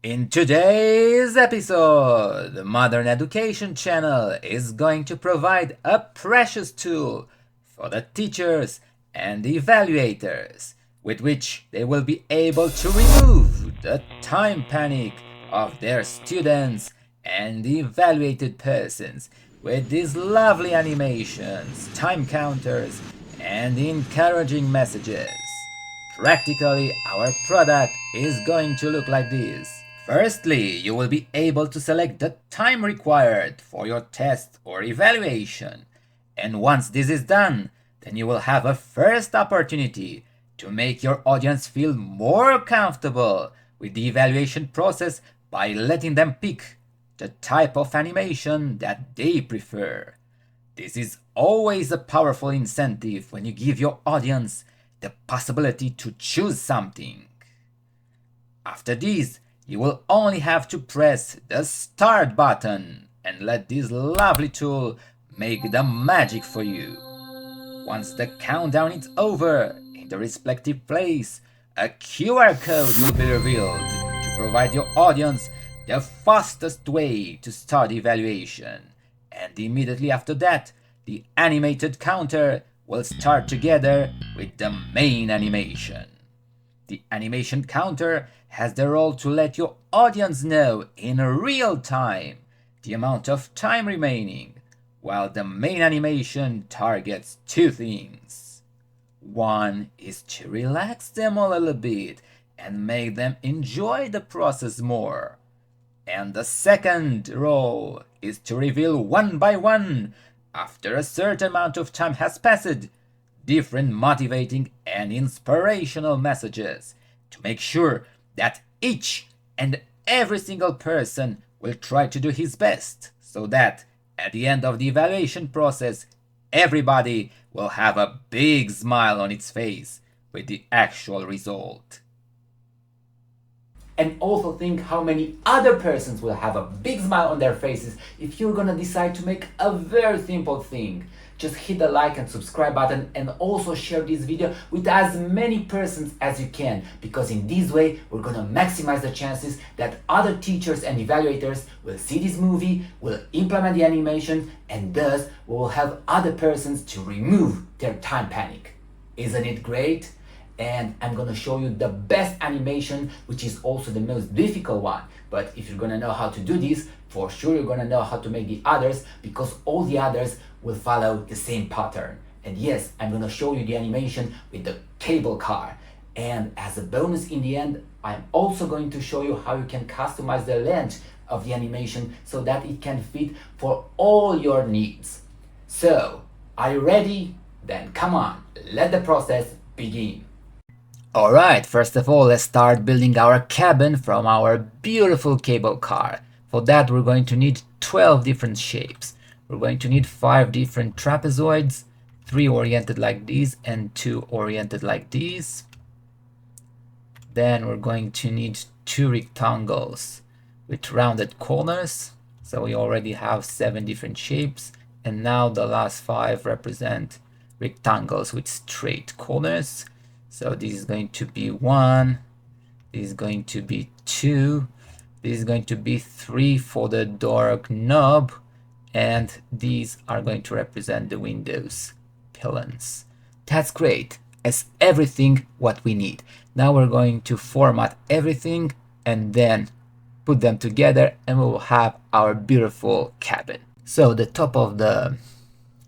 In today's episode, the Modern Education Channel is going to provide a precious tool for the teachers and the evaluators, with which they will be able to remove the time panic of their students and the evaluated persons with these lovely animations, time counters, and encouraging messages. Practically, our product is going to look like this. Firstly, you will be able to select the time required for your test or evaluation. And once this is done, then you will have a first opportunity to make your audience feel more comfortable with the evaluation process by letting them pick the type of animation that they prefer. This is always a powerful incentive when you give your audience the possibility to choose something. After this, you will only have to press the start button and let this lovely tool make the magic for you. Once the countdown is over, in the respective place, a QR code will be revealed to provide your audience the fastest way to start evaluation. And immediately after that, the animated counter will start together with the main animation. The animation counter has the role to let your audience know in real time the amount of time remaining, while the main animation targets two things. One is to relax them a little bit and make them enjoy the process more. And the second role is to reveal one by one, after a certain amount of time has passed, different motivating and inspirational messages to make sure that each and every single person will try to do his best so that at the end of the evaluation process, everybody will have a big smile on its face with the actual result. And also think how many other persons will have a big smile on their faces if you're gonna decide to make a very simple thing. Just hit the like and subscribe button and also share this video with as many persons as you can, because in this way we're gonna maximize the chances that other teachers and evaluators will see this movie, will implement the animation, and thus we will have other persons to remove their time panic. Isn't it great? And I'm gonna show you the best animation, which is also the most difficult one. But if you're gonna know how to do this, for sure you're gonna know how to make the others, because all the others will follow the same pattern. And yes, I'm gonna show you the animation with the cable car. And as a bonus in the end, I'm also going to show you how you can customize the length of the animation so that it can fit for all your needs. So, are you ready? Then come on, let the process begin. Alright, first of all, let's start building our cabin from our beautiful cable car. For that, we're going to need 12 different shapes. We're going to need 5 different trapezoids, 3 oriented like these and 2 oriented like these. Then we're going to need 2 rectangles with rounded corners. So we already have 7 different shapes. And now the last 5 represent rectangles with straight corners. So this is going to be 1, this is going to be 2, this is going to be 3 for the door knob, and these are going to represent the windows pylons. That's great. That's everything what we need. Now we're going to format everything and then put them together, and we will have our beautiful cabin. So the top of the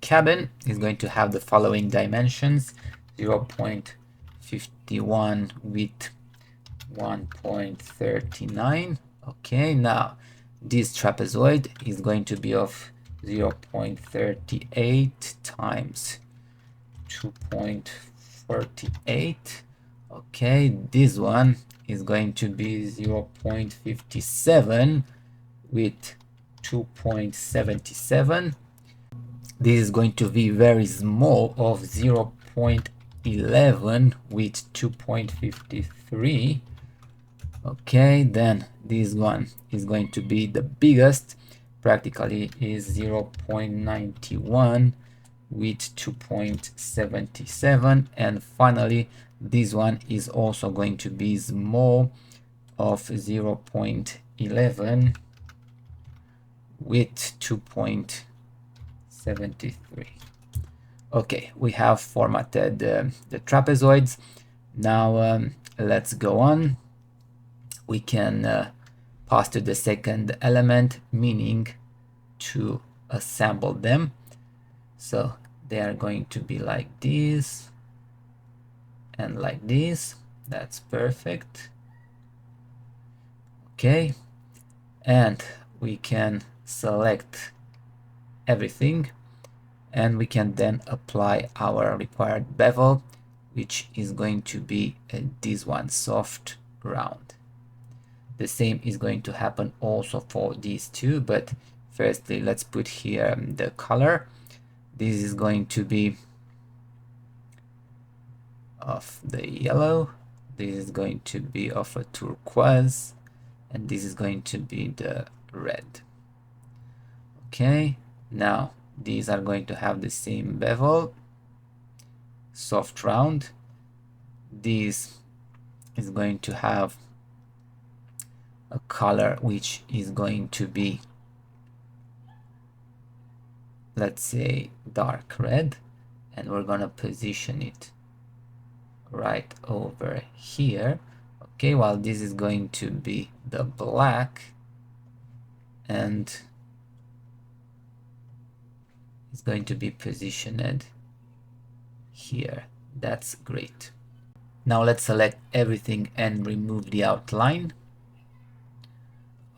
cabin is going to have the following dimensions: 0.51 with 1.39. Okay, now this trapezoid is going to be of 0.38 times 2.48. Okay, this one is going to be 0.57 with 2.77. This is going to be very small of 0.11 with 2.53. Okay, then this one is going to be the biggest, practically is 0.91 with 2.77, and finally this one is also going to be small of 0.11 width 2.73. Okay, we have formatted the trapezoids. Now let's go on. We can pass to the second element, meaning to assemble them. So they are going to be like this and like this. That's perfect. Okay, and we can select everything, and we can then apply our required bevel, which is going to be this one, soft round. The same is going to happen also for these two, but firstly let's put here the color. This is going to be of the yellow, this is going to be of a turquoise, and this is going to be the red. Okay, now these are going to have the same bevel, soft round. This is going to have a color which is going to be, let's say, dark red, and we're gonna position it right over here. Okay, while this is going to be the black, and it's going to be positioned here. That's great. Now let's select everything and remove the outline.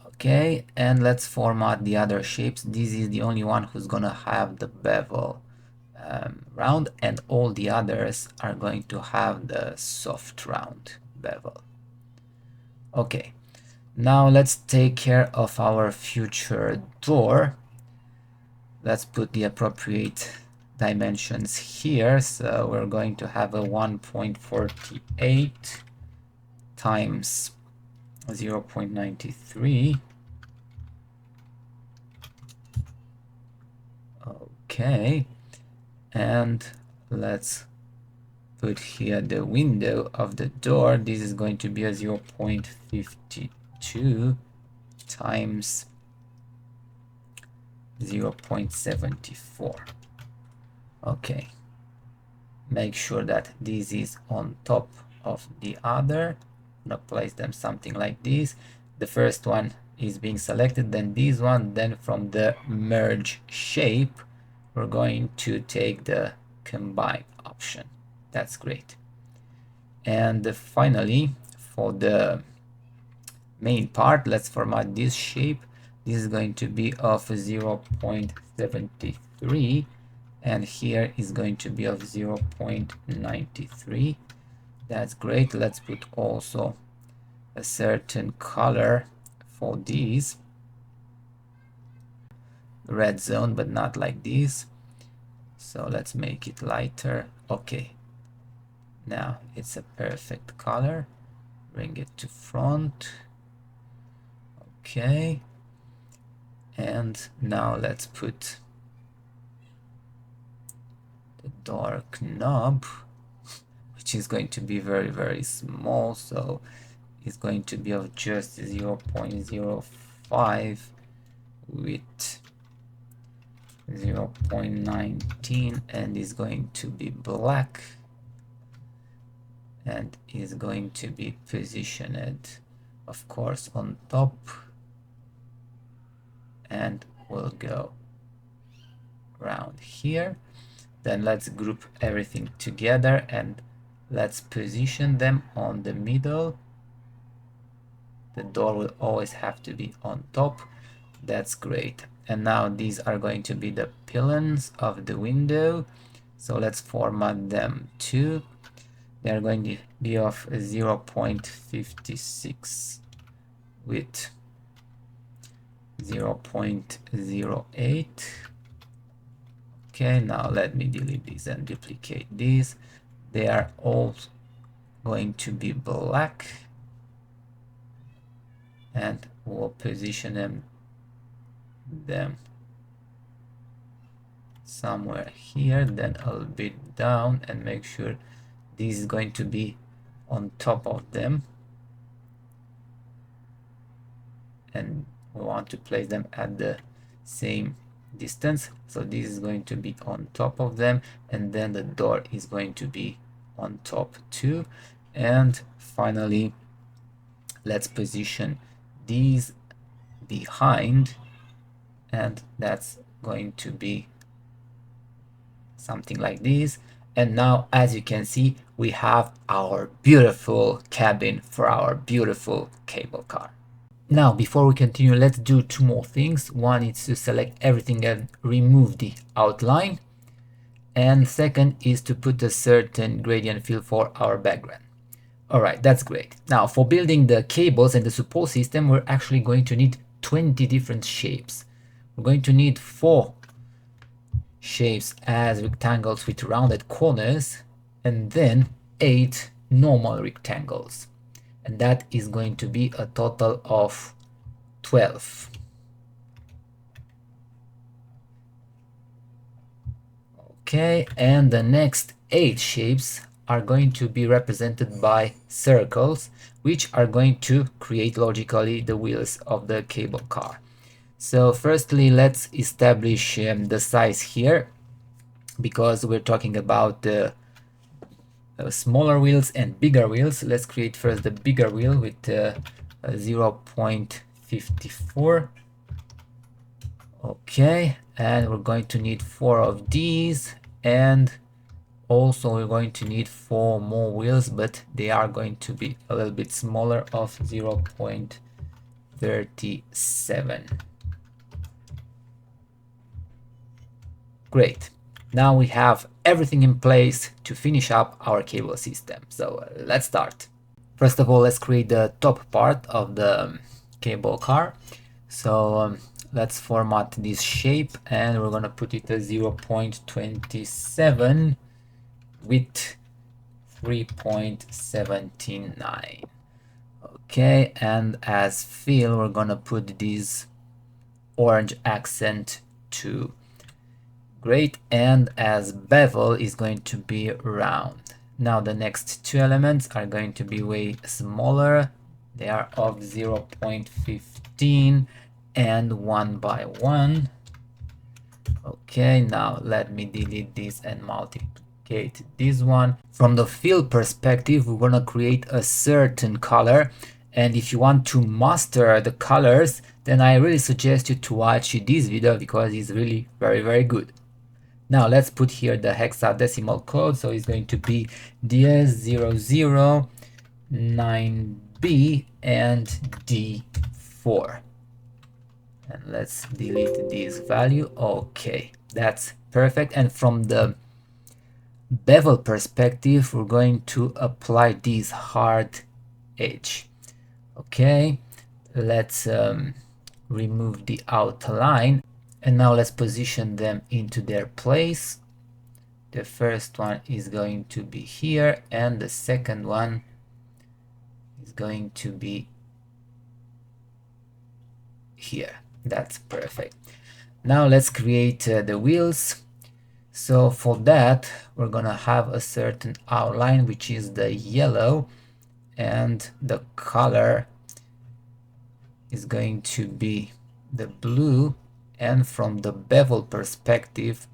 Okay, and let's format the other shapes. This is the only one who's gonna have the bevel round, and all the others are going to have the soft round bevel. Okay, now let's take care of our future door. Let's put the appropriate dimensions here. So we're going to have a 1.48 times 0.93. Okay, and let's put here the window of the door. This is going to be a 0.52 times 0.74. Okay, make sure that this is on top of the other. I'm gonna place them something like this. The first one is being selected, then this one, then from the merge shape we're going to take the combine option. That's great. And finally, for the main part, let's format this shape. This is going to be of 0.73, and here is going to be of 0.93. That's great. Let's put also a certain color for these, red zone, but not like this. So let's make it lighter. Okay, now it's a perfect color. Bring it to front. Okay, and now let's put the door knob, which is going to be very, very small. So it's going to be of just 0.05 with 0.19, and is going to be black, and is going to be positioned, of course, on top, and we'll go around here. Then let's group everything together and let's position them on the middle. The door will always have to be on top. That's great. And now these are going to be the pylons of the window. So let's format them too. They are going to be of 0.56 with 0.08. Okay, now let me delete these and duplicate these. They are all going to be black, and we'll position them somewhere here, then a little bit down, and make sure this is going to be on top of them. and we want to place them at the same distance. So this is going to be on top of them, and then the door is going to be on top too. And finally, let's position these behind, and that's going to be something like this. And now, as you can see, we have our beautiful cabin for our beautiful cable car. Now, before we continue, let's do two more things. One is to select everything and remove the outline. And second is to put a certain gradient fill for our background. All right, that's great. Now, for building the cables and the support system, we're actually going to need 20 different shapes. We're going to need 4 shapes as rectangles with rounded corners, and then 8 normal rectangles. And that is going to be a total of 12. Okay, and the next 8 shapes are going to be represented by circles, which are going to create logically the wheels of the cable car. So firstly, let's establish the size here, because we're talking about the smaller wheels and bigger wheels. Let's create first the bigger wheel with 0.54. Okay, and we're going to need 4 of these, and also we're going to need 4 more wheels, but they are going to be a little bit smaller, of 0.37. Great. Now we have everything in place to finish up our cable system. So let's start. First of all, let's create the top part of the cable car. So let's format this shape, and we're gonna put it at 0.27 with 3.79. Okay, and as fill, we're gonna put this orange accent too. Great, and as bevel is going to be round. Now the next 2 elements are going to be way smaller. They are of 0.15 and 1 by 1. Okay, now let me delete this and multiplicate this one. From the fill perspective, we're gonna create a certain color, and if you want to master the colors, then I really suggest you to watch this video, because it's really very good. Now let's put here the hexadecimal code. So it's going to be DS009B and D4. And let's delete this value. Okay, that's perfect. And from the bevel perspective, we're going to apply this hard edge. Okay, let's remove the outline. And now let's position them into their place. The first one is going to be here, and the second one is going to be here. That's perfect. Now let's create the wheels. So for that, we're gonna have a certain outline, which is the yellow, and the color is going to be the blue. And from the bevel perspective,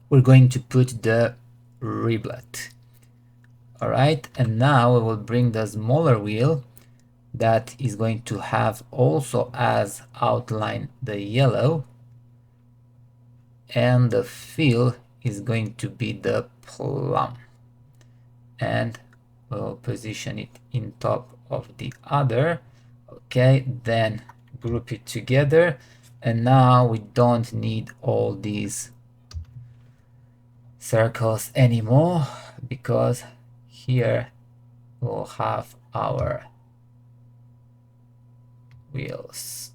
we're going to put the riblet. All right, and now we will bring the smaller wheel that is going to have also as outline the yellow, and the fill is going to be the plum, and we'll position it in top of the other. Okay, then group it together. And now we don't need all these circles anymore, because here we'll have our wheels.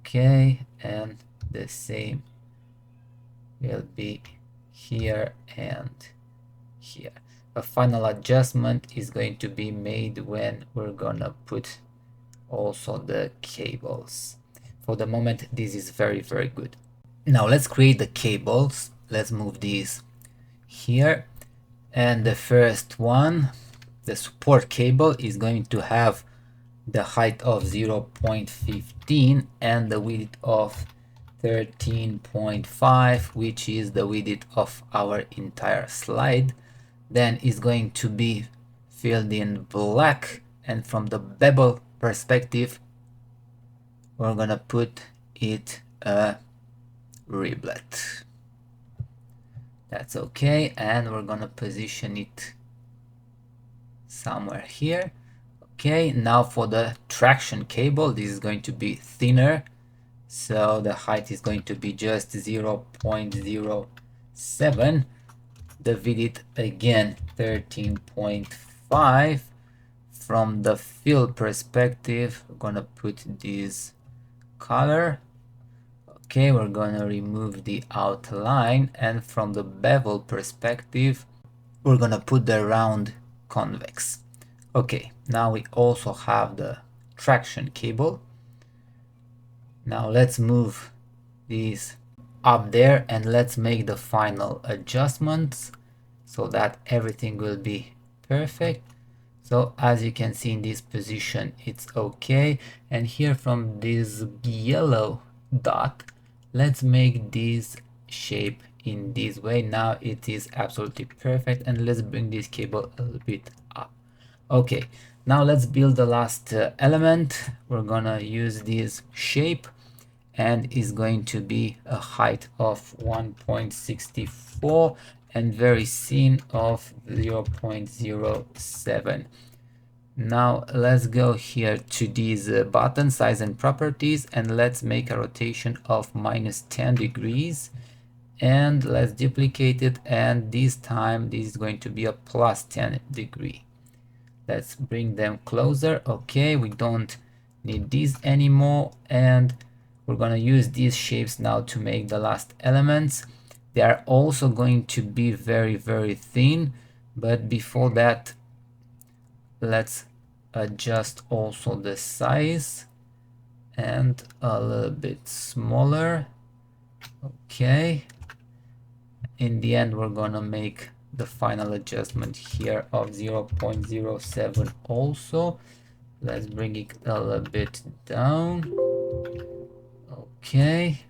Okay, and the same will be here and here. A final adjustment is going to be made when we're gonna put also the cables. For the moment, this is very good. Now let's create the cables. Let's move these here, and the first one, the support cable, is going to have the height of 0.15 and the width of 13.5, which is the width of our entire slide, then is going to be filled in black, and from the bevel perspective we're gonna put it a riblet. That's okay, and we're gonna position it somewhere here. Okay, now for the traction cable, this is going to be thinner, so the height is going to be just 0.07. The width again 13.5. From the fill perspective, we're gonna put this color. Okay, we're gonna remove the outline, and from the bevel perspective we're gonna put the round convex. Okay, now we also have the traction cable. Now let's move these up there and let's make the final adjustments so that everything will be perfect. So as you can see, in this position it's okay, and here from this yellow dot, let's make this shape in this way. Now it is absolutely perfect, and let's bring this cable a little bit up. Okay, now let's build the last element. We're gonna use this shape, and is going to be a height of 1.64 and very thin of 0.07. Now let's go here to these button size and properties, and let's make a rotation of -10 degrees, and let's duplicate it, and this time this is going to be a +10 degree. Let's bring them closer. Okay, we don't need these anymore, and we're gonna use these shapes now to make the last elements. They are also going to be very thin, but before that let's adjust also the size and a little bit smaller. Okay, in the end we're gonna make the final adjustment here of 0.07 also. Let's bring it a little bit down. Okay,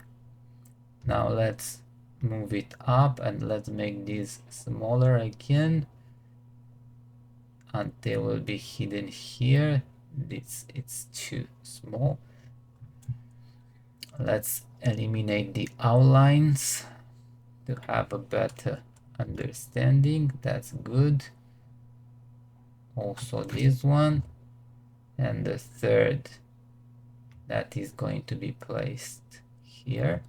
now let's move it up, and let's make this smaller again and they will be hidden here. It's too small. Let's eliminate the outlines to have a better understanding. That's good. Also this one, and the third that is going to be placed here.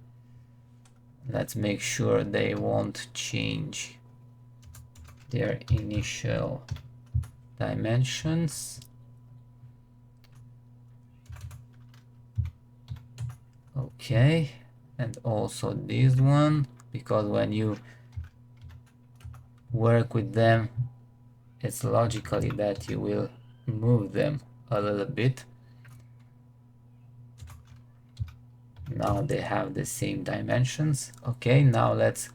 Let's make sure they won't change their initial dimensions. Okay, and also this one, because when you work with them, it's logically that you will move them a little bit. Now they have the same dimensions. Okay, now let's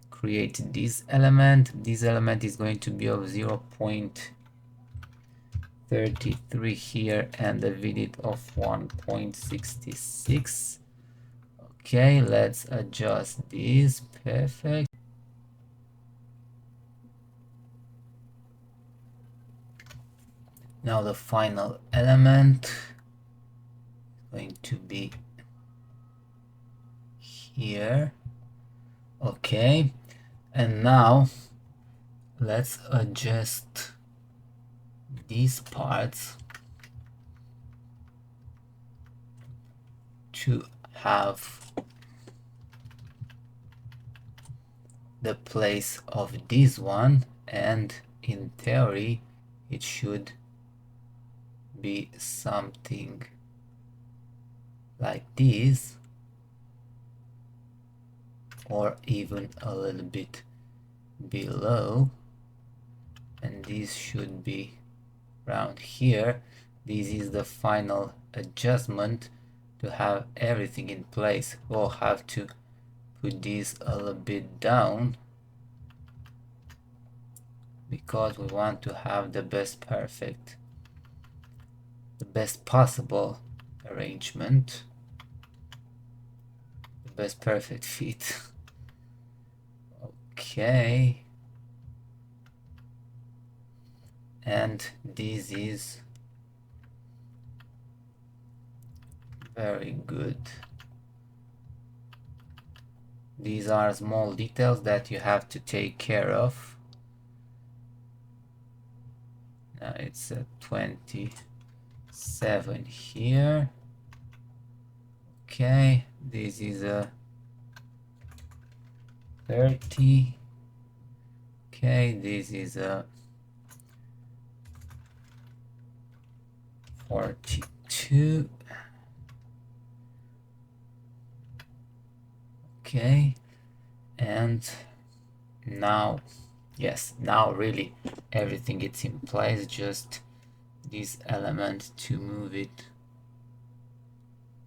create this element. This element is going to be of 0.33 here and the width of 1.66. Okay, let's adjust this. Perfect. Now the final element is going to be here. Okay, and now let's adjust these parts to have the place of this one, and in theory it should be something like this, or even a little bit below, and this should be around here. This is the final adjustment to have everything in place. We'll have to put this a little bit down because we want to have the best perfect the best possible arrangement, the best perfect fit. Okay, and this is very good. These are small details that you have to take care of. Now it's a 27 here. Okay, this is a 30. Okay, this is a 42. Okay, and now, yes, now really everything is in place, just this element to move it,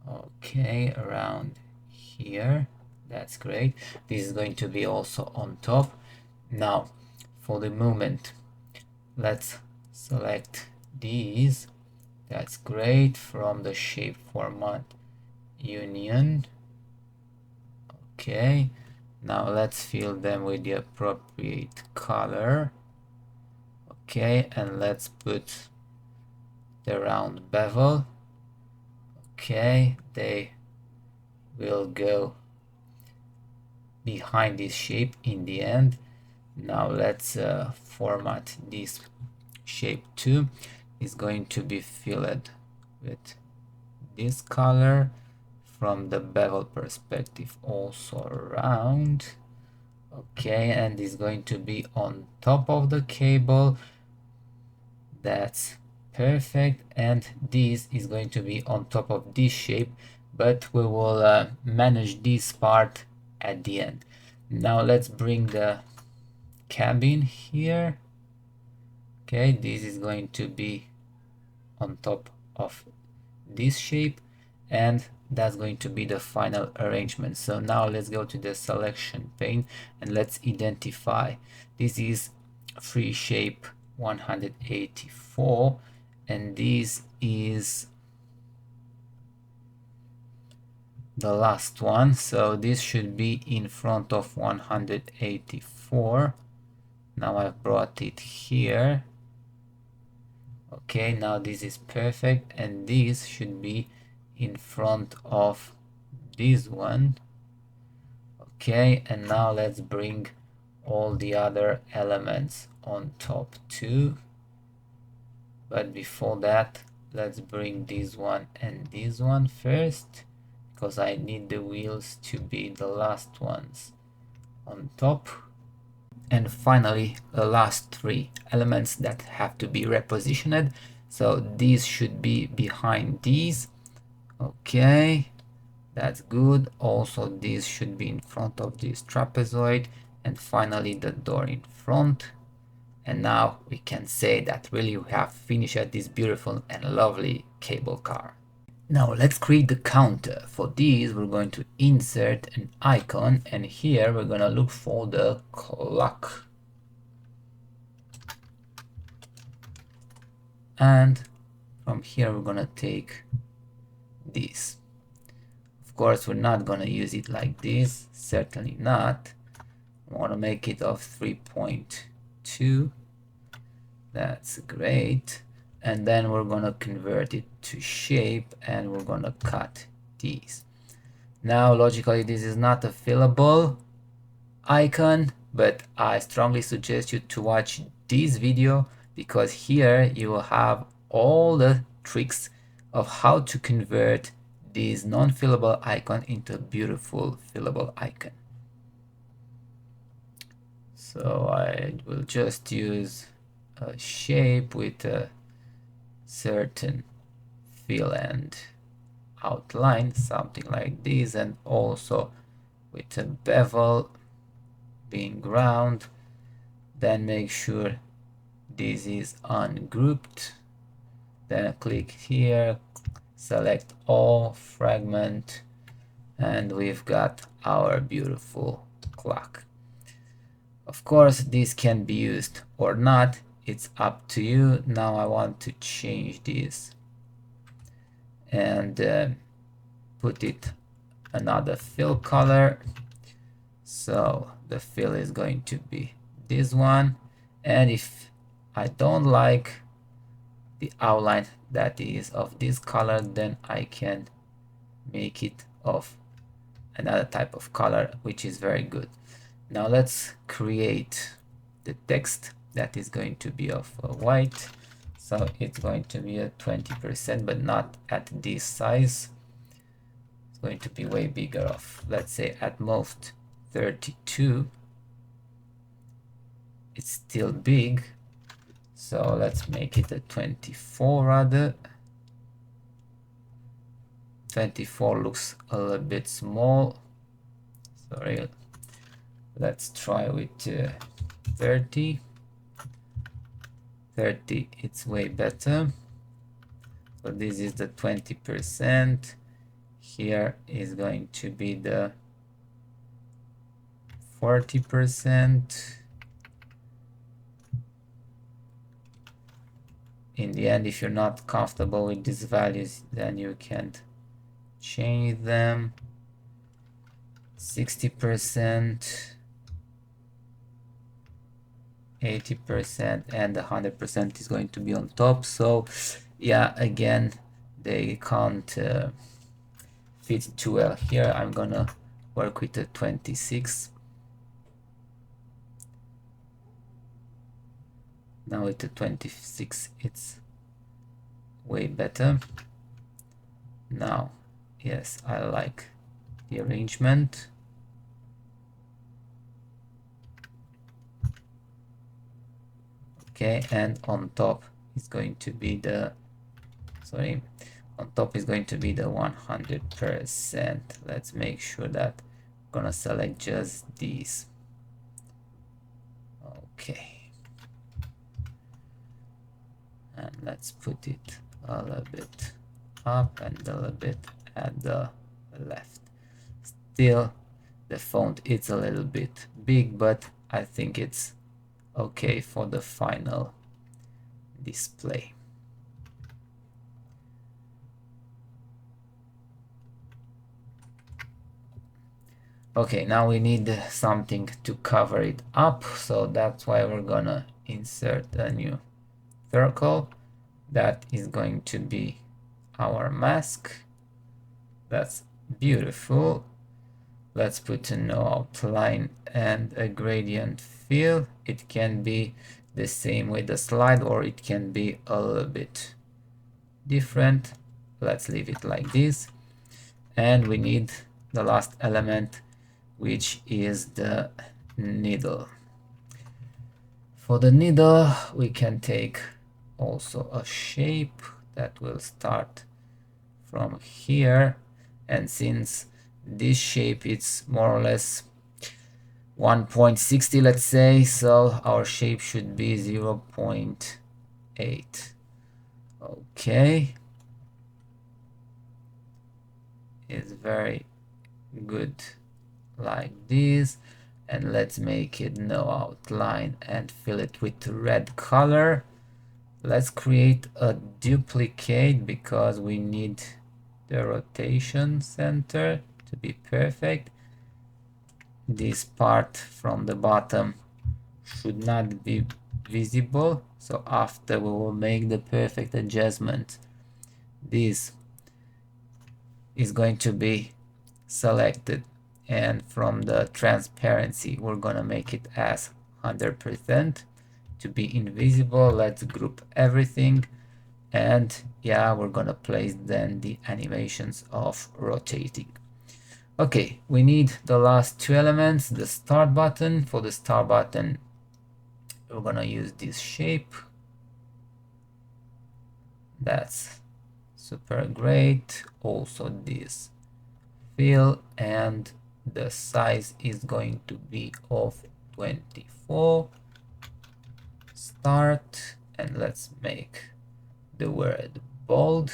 okay, around here. That's great. This is going to be also on top. Now for the movement, let's select these. That's great. From the shape format union. Okay, now let's fill them with the appropriate color. Okay, and let's put the round bevel. Okay, they will go behind this shape in the end. Now let's format this shape too. It's going to be filled with this color, from the bevel perspective also around. Okay, and is going to be on top of the cable. That's perfect. And this is going to be on top of this shape, but we will manage this part at the end. Now let's bring the cabin here. Okay, this is going to be on top of this shape, and that's going to be the final arrangement. So now let's go to the selection pane and let's identify. This is free shape 184, and this is the last one, so this should be in front of 184. Now I've brought it here. Okay, now this is perfect, and this should be in front of this one. Okay, and now let's bring all the other elements on top too. But before that, let's bring this one and this one first, because I need the wheels to be the last ones on top. And finally, the last three elements that have to be repositioned. So these should be behind these. Okay, that's good. Also, these should be in front of this trapezoid. And finally, the door in front. And now we can say that really we have finished this beautiful and lovely cable car. Now let's create the counter. For this, we're going to insert an icon, and here we're going to look for the clock. And from here, we're going to take this. Of course, we're not going to use it like this, certainly not. I want to make it of 3.2. That's great. And then we're going to convert it to shape, and we're going to cut these. Now logically this is not a fillable icon, but I strongly suggest you to watch this video, because here you will have all the tricks of how to convert this non-fillable icon into a beautiful fillable icon. So I will just use a shape with a certain fill and outline, something like this, and also with a bevel being round. Then make sure this is ungrouped, then click here, select all, fragment, and we've got our beautiful clock. Of course, this can be used or not, it's up to you. Now I want to change this and put it another fill color. So the fill is going to be this one, and if I don't like the outline that is of this color, then I can make it of another type of color, which is very good. Now let's create the text that is going to be of white. So it's going to be a 20%, but not at this size. It's going to be way bigger, of let's say at most 32. It's still big, so let's make it a 24 rather. 24 looks a little bit small, sorry. Let's try with 30. 30, it's way better. So this is the 20%. Here is going to be the 40%. In the end, if you're not comfortable with these values, then you can't change them. 60%, 80%, and 100% is going to be on top. So yeah, again, they can't fit too well here. I'm gonna work with the 26. Now with the 26, it's way better. Now, yes, I like the arrangement. Okay, and on top is going to be the, sorry, on top is going to be the 100%. Let's make sure that I'm gonna select just these. Okay. And let's put it a little bit up and a little bit at the left. Still, the font is a little bit big, but I think it's okay for the final display. Okay, now we need something to cover it up, so that's why we're gonna insert a new circle. That is going to be our mask. That's beautiful. Let's put a no outline and a gradient fill. It can be the same with the slide, or it can be a little bit different. Let's leave it like this. And we need the last element, which is the needle. For the needle, we can take also a shape that will start from here, and since this shape is more or less 1.60, let's say, so our shape should be 0.8. Okay, it's very good like this. And let's make it no outline and fill it with red color. Let's create a duplicate because we need the rotation center to be perfect. This part from the bottom should not be visible, so after we will make the perfect adjustment, this is going to be selected, and from the transparency we're gonna make it as 100% to be invisible. Let's group everything, and yeah, we're gonna place then the animations of rotating. Okay, we need the last two elements, the start button. For the start button, we're gonna use this shape. That's super great. Also this fill, and the size is going to be of 24. Start, and let's make the word bold.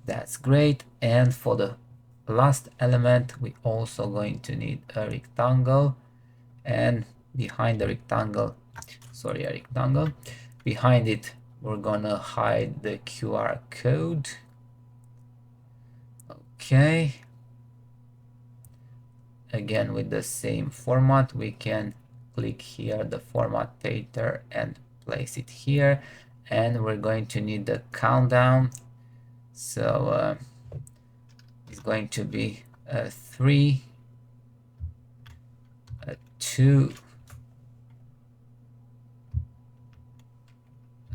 That's great. And for the last element, we also going to need a rectangle, and behind the rectangle, sorry, a rectangle, behind it we're gonna hide the QR code. Okay, again with the same format, we can click here the format paper and place it here, and we're going to need the countdown. So it's going to be 3, 2,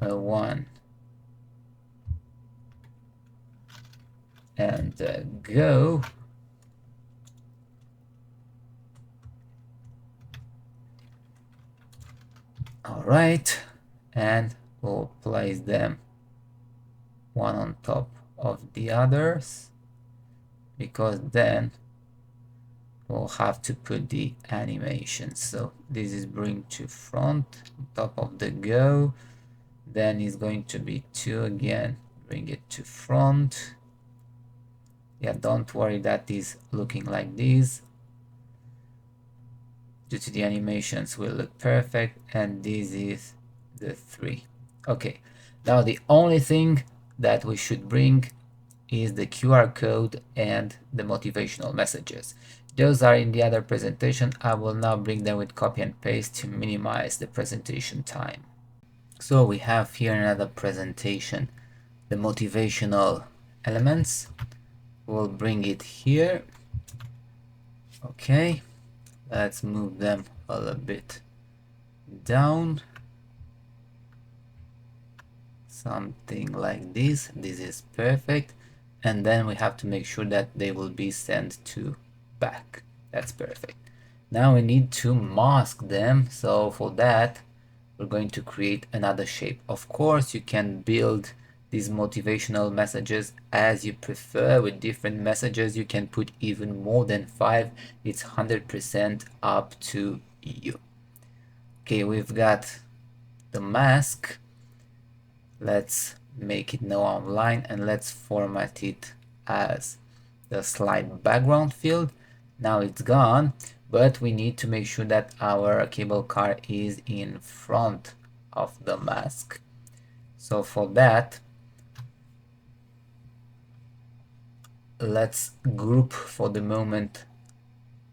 1, and go. All right, and we'll place them one on top of the others, because then we'll have to put the animation. So this is bring to front, top of the go, then it's going to be 2 again, bring it to front. Yeah, don't worry that is looking like this. Due to the animations will look perfect, and this is the 3. Okay, now the only thing that we should bring is the QR code and the motivational messages. Those are in the other presentation. I will now bring them with copy and paste to minimize the presentation time. So we have here another presentation, the motivational elements. We'll bring it here. Okay, let's move them a little bit down. Something like this. This is perfect. And then we have to make sure that they will be sent to back. That's perfect. Now we need to mask them. So for that, we're going to create another shape. Of course, you can build these motivational messages as you prefer with different messages. You can put even more than 5. It's 100% up to you. Okay, we've got the mask. Let's make it now online, and let's format it as the slide background field. Now it's gone, but we need to make sure that our cable car is in front of the mask. So for that, let's group for the moment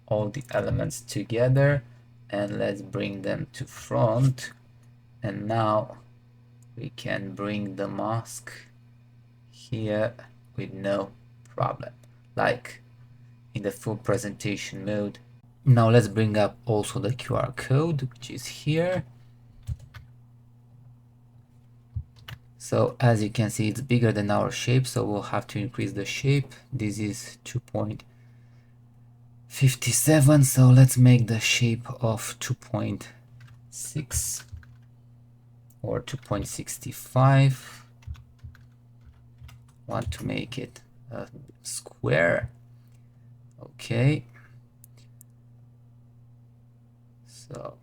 all the elements together, and let's bring them to front. And now we can bring the mask here with no problem, like in the full presentation mode. Now let's bring up also the QR code, which is here. So as you can see, it's bigger than our shape, so we'll have to increase the shape. This is 2.57, so let's make the shape of 2.6 or 2.65. Want to make it a square. Okay, so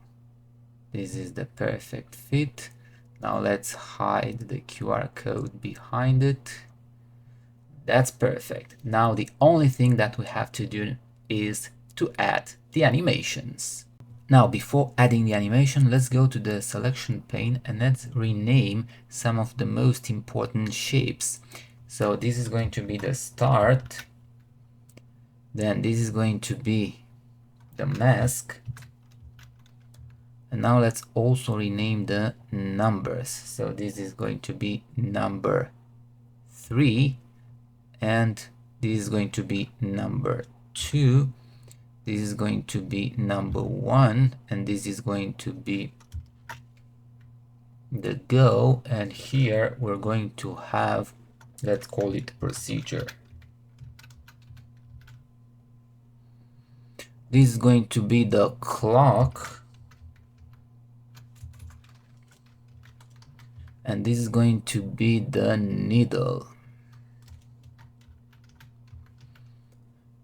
this is the perfect fit. Now let's hide the QR code behind it. That's perfect. Now the only thing that we have to do is to add the animations. Now before adding the animation, let's go to the selection pane and let's rename some of the most important shapes. So this is going to be the start, then this is going to be the mask, and now let's also rename the numbers. So this is going to be number 3, and this is going to be number 2, this is going to be number 1, and this is going to be the go, and here we're going to have, let's call it procedure. This is going to be the clock, and this is going to be the needle.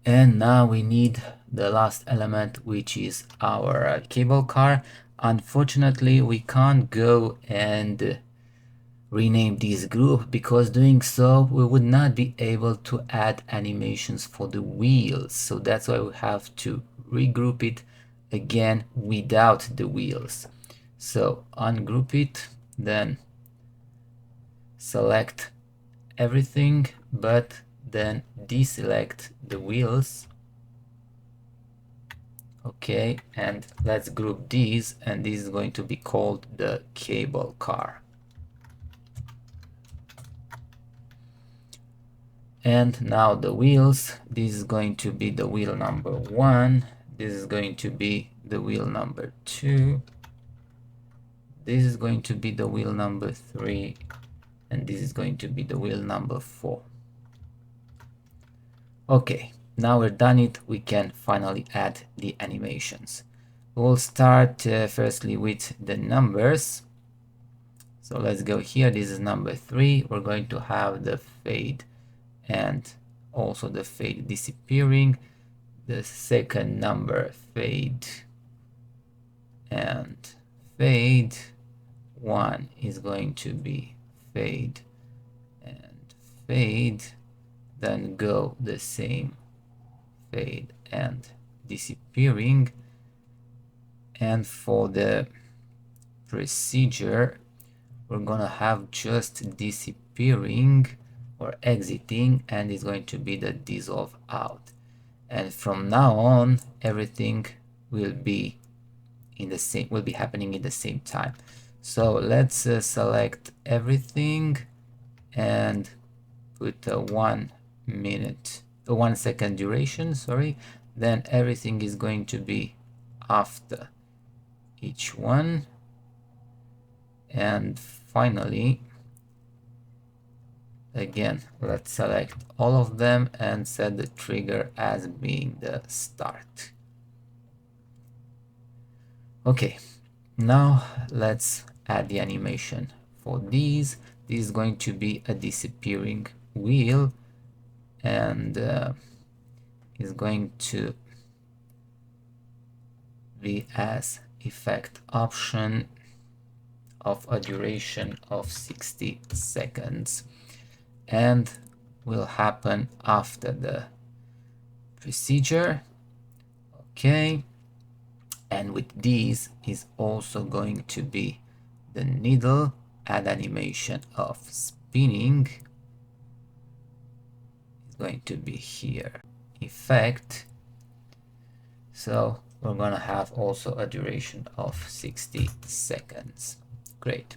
And now we need the last element, which is our cable car. Unfortunately, we can't go and rename this group, because doing so we would not be able to add animations for the wheels. So that's why we have to regroup it again without the wheels. So ungroup it, then select everything but then deselect the wheels. Okay, and let's group these, and this is going to be called the cable car. And now the wheels, this is going to be the wheel number 1, this is going to be the wheel number 2, this is going to be the wheel number 3, and this is going to be the wheel number 4. Okay, now we're done it, we can finally add the animations. We'll start firstly with the numbers. So let's go here, this is number 3, we're going to have the fade and also the fade disappearing. The second number, fade and fade. 1 is going to be fade and fade, then go the same, fade and disappearing. And for the procedure, we're gonna have just disappearing or exiting, and it's going to be the dissolve out. And from now on, everything will be happening in the same time. So let's select everything and put a 1 second duration, sorry. Then everything is going to be after each one. And finally, again, let's select all of them and set the trigger as being the start. Okay, now let's add the animation for these. This is going to be a disappearing wheel, and is going to be as effect option of a duration of 60 seconds, and will happen after the procedure. Okay, and with these is also going to be the needle, add animation of spinning, is going to be here, effect. So we're gonna have also a duration of 60 seconds. Great.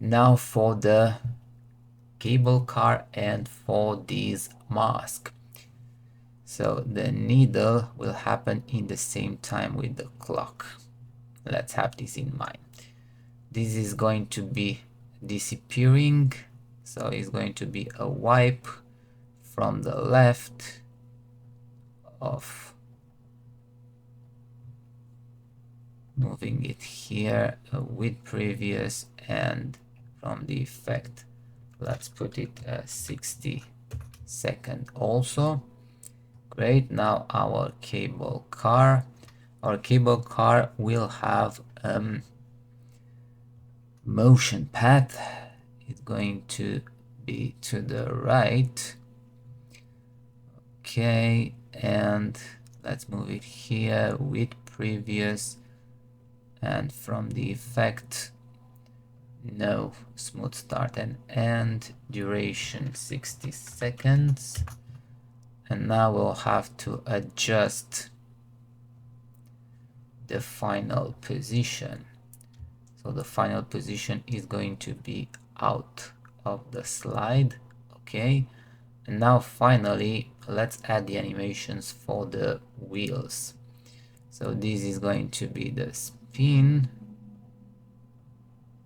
Now for the cable car and for this mask. So the needle will happen in the same time with the clock. Let's have this in mind. This is going to be disappearing, so it's going to be a wipe from the left of moving it here with previous, and from the effect let's put it 60 second also. Great. Now our cable car will have motion path. It's going to be to the right. Okay, and let's move it here with previous, and from the effect, no, smooth start and end, duration 60 seconds. And now we'll have to adjust the final position. So the final position is going to be out of the slide. Okay, and now finally let's add the animations for the wheels. So this is going to be the spin,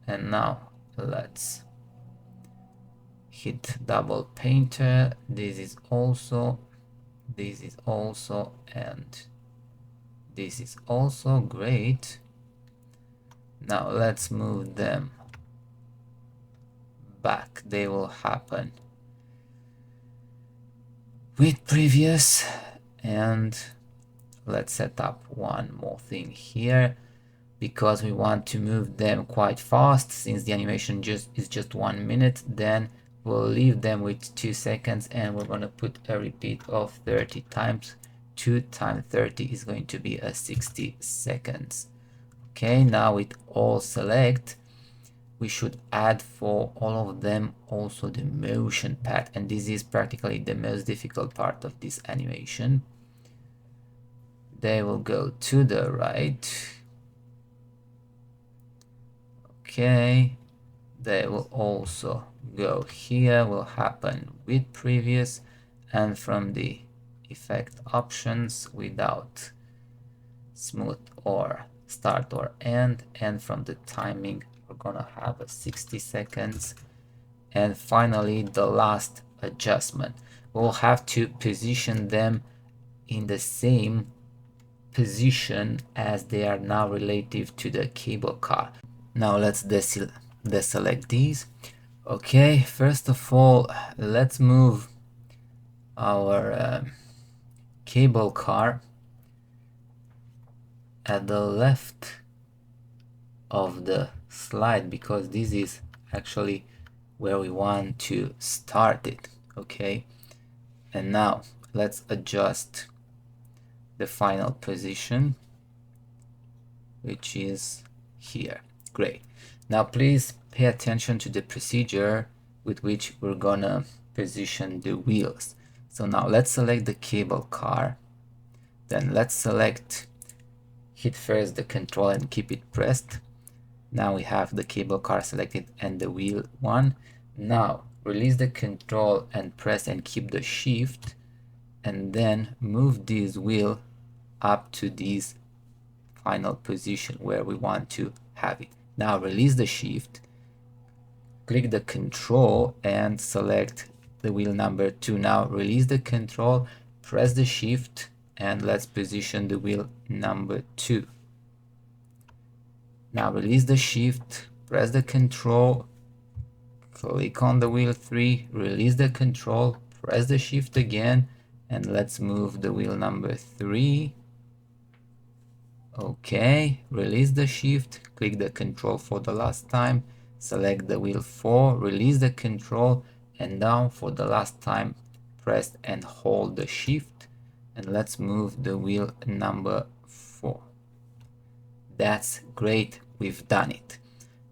and now let's hit double painter. This is also, and this is also. Great. Now let's move them back. They will happen with previous, and let's set up one more thing here, because we want to move them quite fast. Since the animation is just 1 minute, then we'll leave them with 2 seconds, and we're going to put a repeat of 30 times. 2 times 30 is going to be a 60 seconds. Okay, now with all select, we should add for all of them also the motion path, and this is practically the most difficult part of this animation. They will go to the right. Okay, they will also go here, will happen with previous, and from the effect options without smooth or start or end, and from the timing we're gonna have a 60 seconds, and finally the last adjustment. We'll have to position them in the same position as they are now relative to the cable car. Now let's deselect these. Okay, first of all, let's move our cable car at the left of the slide, because this is actually where we want to start it. Okay, and now let's adjust the final position, which is here. Great. Now please pay attention to the procedure with which we're gonna position the wheels. So now let's select the cable car, then let's select, hit first the control and keep it pressed. Now we have the cable car selected and the wheel one. Now release the control and press and keep the shift, and then move this wheel up to this final position where we want to have it. Now release the shift, click the control and select the wheel number 2. Now release the control, press the shift, and let's position the wheel number 2. Now release the shift, press the control, click on the wheel 3, release the control, press the shift again, and let's move the wheel number 3. Okay, release the shift, click the control for the last time, select the wheel 4, release the control, and down for the last time, press and hold the shift, and let's move the wheel number 4. That's great, we've done it.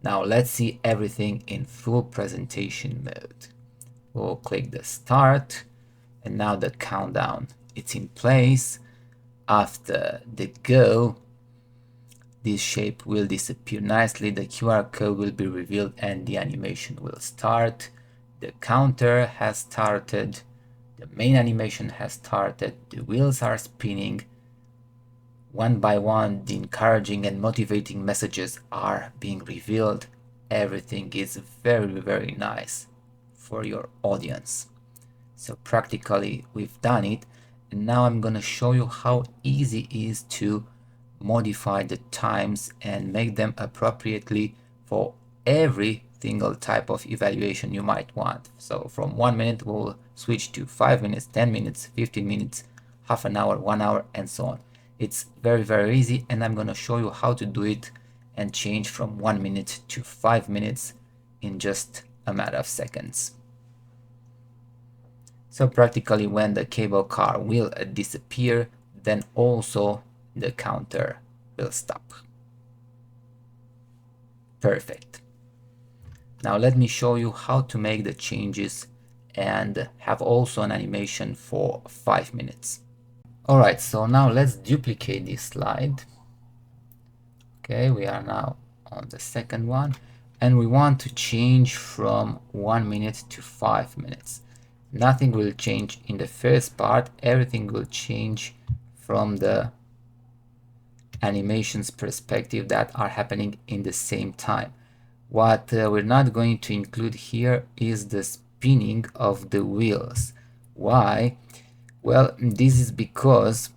Now let's see everything in full presentation mode. We'll click the start, and now the countdown, it's in place. After the go, this shape will disappear nicely, the QR code will be revealed, and the animation will start. The counter has started, the main animation has started, the wheels are spinning. One by one, the encouraging and motivating messages are being revealed. Everything is very, very nice for your audience. So practically we've done it, and now I'm gonna show you how easy it is to modify the times and make them appropriately for every single type of evaluation you might want. So from 1 minute we'll switch to 5 minutes, 10 minutes, 15 minutes, half an hour, 1 hour, and so on. It's very, very easy, and I'm going to show you how to do it and change from 1 minute to 5 minutes in just a matter of seconds. So practically when the cable car will disappear, then also the counter will stop. Perfect. Now let me show you how to make the changes and have also an animation for 5 minutes. Alright, so now let's duplicate this slide. Okay, we are now on the second one, and we want to change from 1 minute to 5 minutes. Nothing will change in the first part, everything will change from the animations perspective that are happening in the same time. What we're not going to include here is the spinning of the wheels. Why? Well, this is because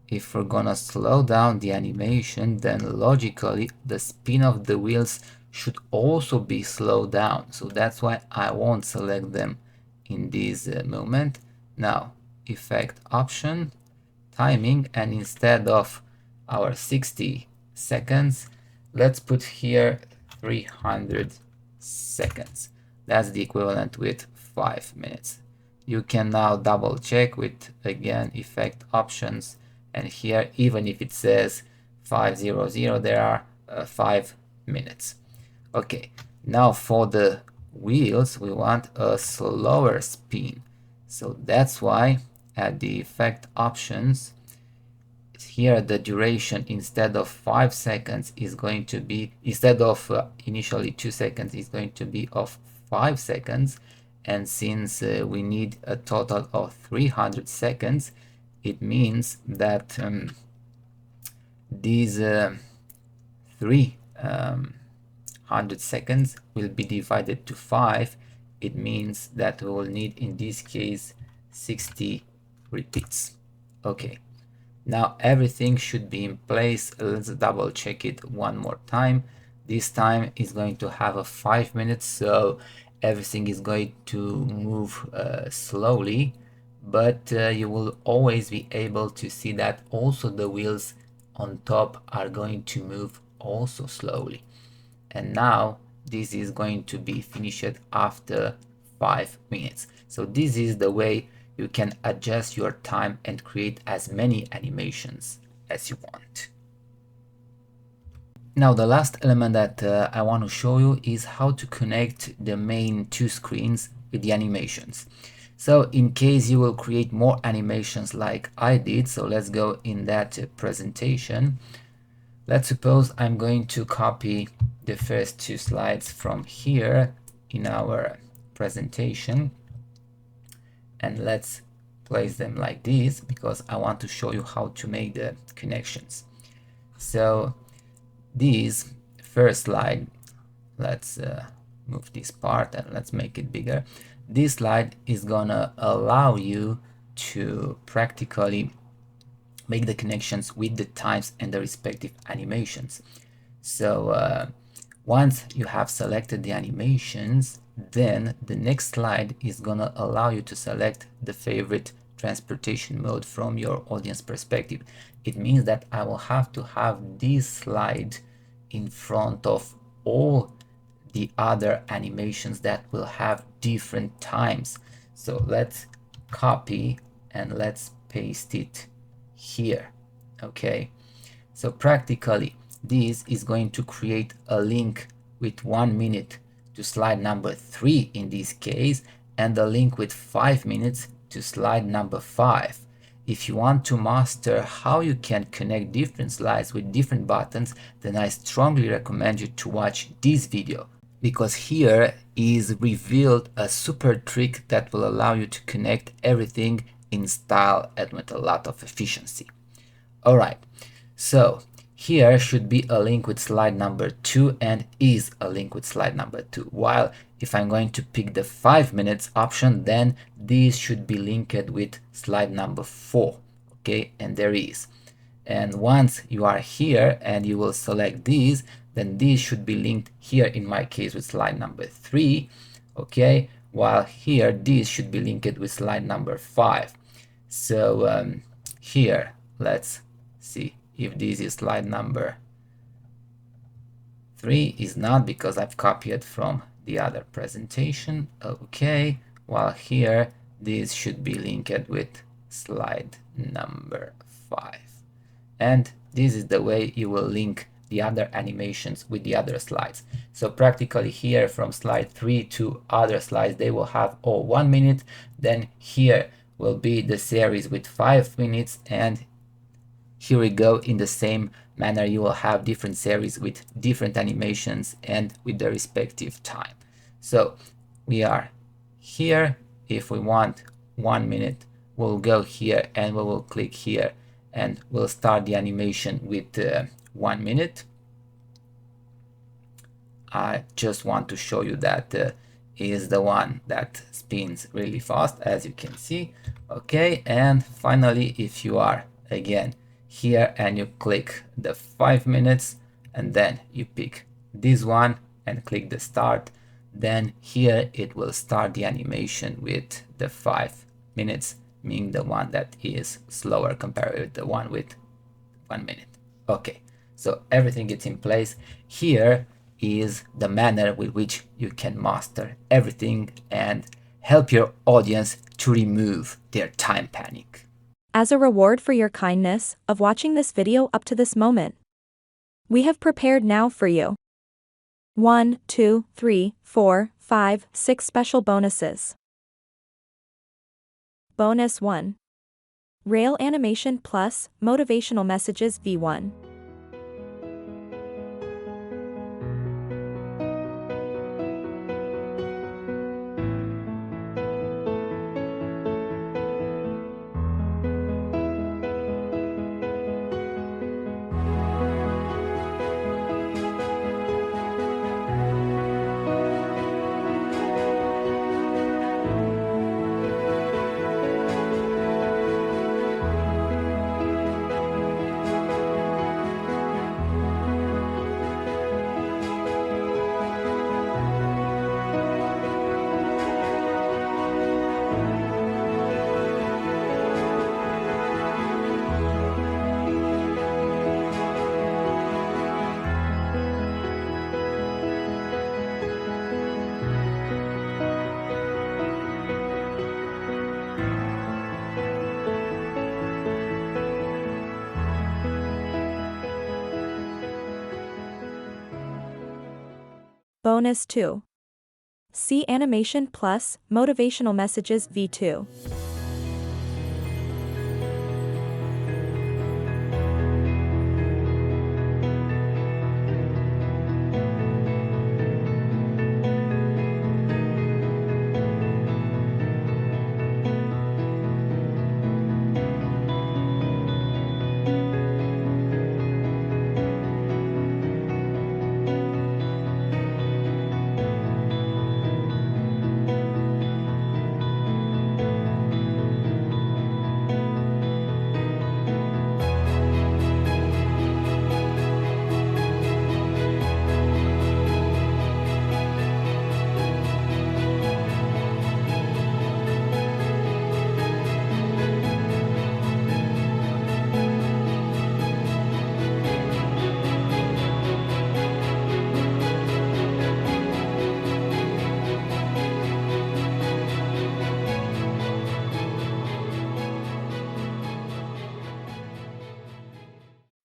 if we're gonna slow down the animation, then logically the spin of the wheels should also be slowed down. So that's why I won't select them in this moment. Now, effect option, timing, and instead of our 60 seconds, let's put here 300 seconds. That's the equivalent with 5 minutes. You can now double check with, again, effect options, and here even if it says 500, there are 5 minutes. Okay, now for the wheels, we want a slower spin. So that's why at the effect options, here the duration instead of 5 seconds is going to be, instead of initially 2 seconds, is going to be of 5 seconds. And since we need a total of 300 seconds, it means that these 300 seconds will be divided to 5. It means that we will need, in this case, 60 repeats. Okay, now everything should be in place. Let's double check it one more time. This time is going to have a 5 minutes, so everything is going to move slowly, but you will always be able to see that also the wheels on top are going to move also slowly. And now this is going to be finished after 5 minutes. So this is the way you can adjust your time and create as many animations as you want. Now the last element that I want to show you is how to connect the main two screens with the animations. So in case you will create more animations like I did, so let's go in that presentation. Let's suppose I'm going to copy the first two slides from here in our presentation, and let's place them like this because I want to show you how to make the connections. So this first slide, let's move this part and let's make it bigger. This slide is gonna allow you to practically make the connections with the times and the respective animations. So once you have selected the animations, then the next slide is gonna allow you to select the favorite transportation mode from your audience perspective. It means that I will have to have this slide in front of all the other animations that will have different times. So let's copy and let's paste it here. Okay, so practically this is going to create a link with 1 minute to slide number 3 in this case, and a link with 5 minutes to slide number 5. If you want to master how you can connect different slides with different buttons, then I strongly recommend you to watch this video, because here is revealed a super trick that will allow you to connect everything in style and with a lot of efficiency. Alright, so here should be a link with slide number 2 and is a link with slide number 2. While if I'm going to pick the 5 minutes option, then this should be linked with slide number 4. Okay, and there is. And once you are here and you will select these, then these should be linked here in my case with slide number 3. Okay, while here this should be linked with slide number 5. So here let's see if this is slide number 3. Is not, because I've copied from the other presentation. Okay, while here this should be linked with slide number 5. And this is the way you will link the other animations with the other slides. So practically here from slide 3 to other slides, they will have all 1 minute. Then here will be the series with 5 minutes, and here we go, in the same manner you will have different series with different animations and with the respective time. So we are here. If we want 1 minute, we'll go here and we will click here and we'll start the animation with 1 minute. I just want to show you that is the one that spins really fast, as you can see. Okay, and finally, if you are again here and you click the 5 minutes and then you pick this one and click the start, then here it will start the animation with the 5 minutes, meaning the one that is slower compared with the one with 1 minute. Okay, so everything is in place. Here is the manner with which you can master everything and help your audience to remove their time panic. As a reward for your kindness of watching this video up to this moment, we have prepared now for you 1, 2, 3, 4, 5, 6 special bonuses. Bonus 1. Rail Animation Plus Motivational Messages V1. Bonus 2. See Animation Plus Motivational Messages V2.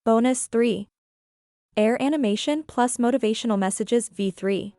Bonus 3. Air Animation Plus Motivational Messages V3.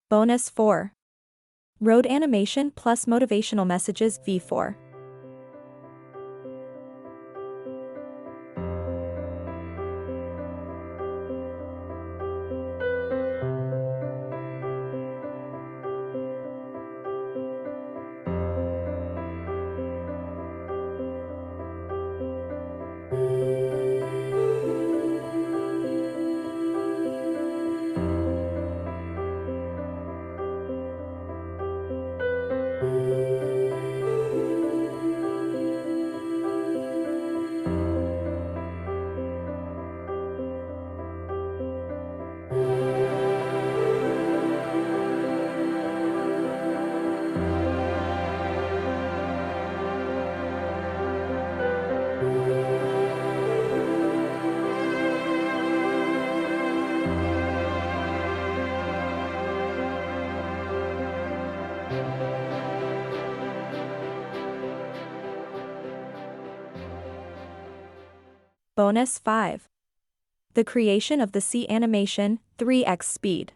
Bonus 4. Road Animation Plus Motivational Messages V4. Bonus 5. The creation of the C animation, 3x speed.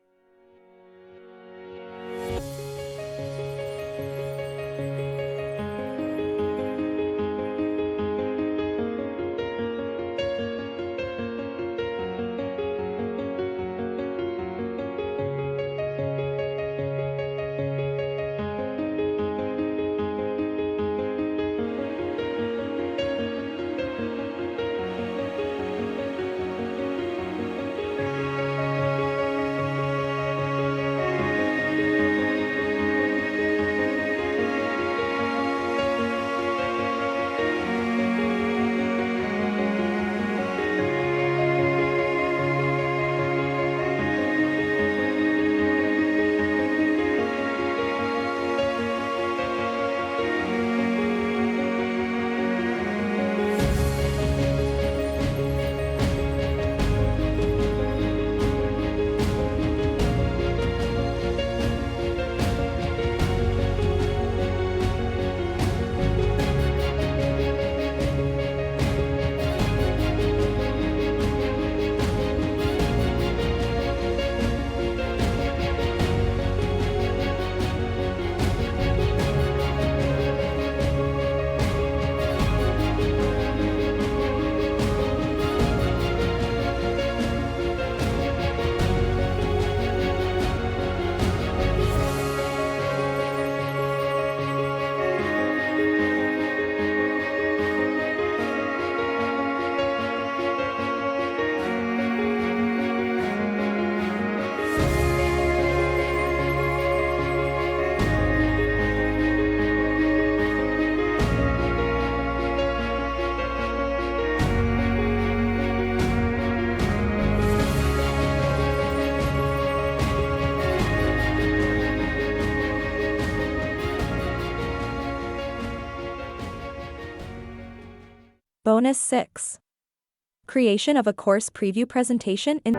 Bonus 6. Creation of a course preview presentation in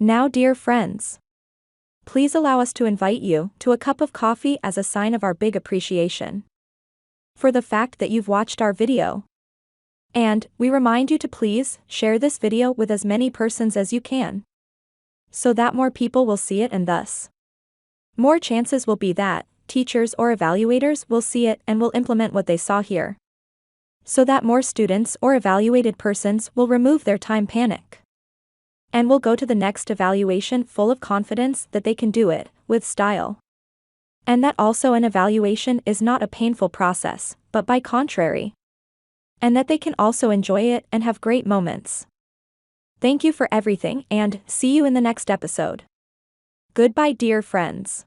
Now, dear friends, please allow us to invite you to a cup of coffee as a sign of our big appreciation for the fact that you've watched our video. And we remind you to please share this video with as many persons as you can, so that more people will see it and thus more chances will be that teachers or evaluators will see it and will implement what they saw here, so that more students or evaluated persons will remove their time panic and will go to the next evaluation full of confidence that they can do it with style. And that also an evaluation is not a painful process, but by contrary, and that they can also enjoy it and have great moments. Thank you for everything and see you in the next episode. Goodbye, dear friends.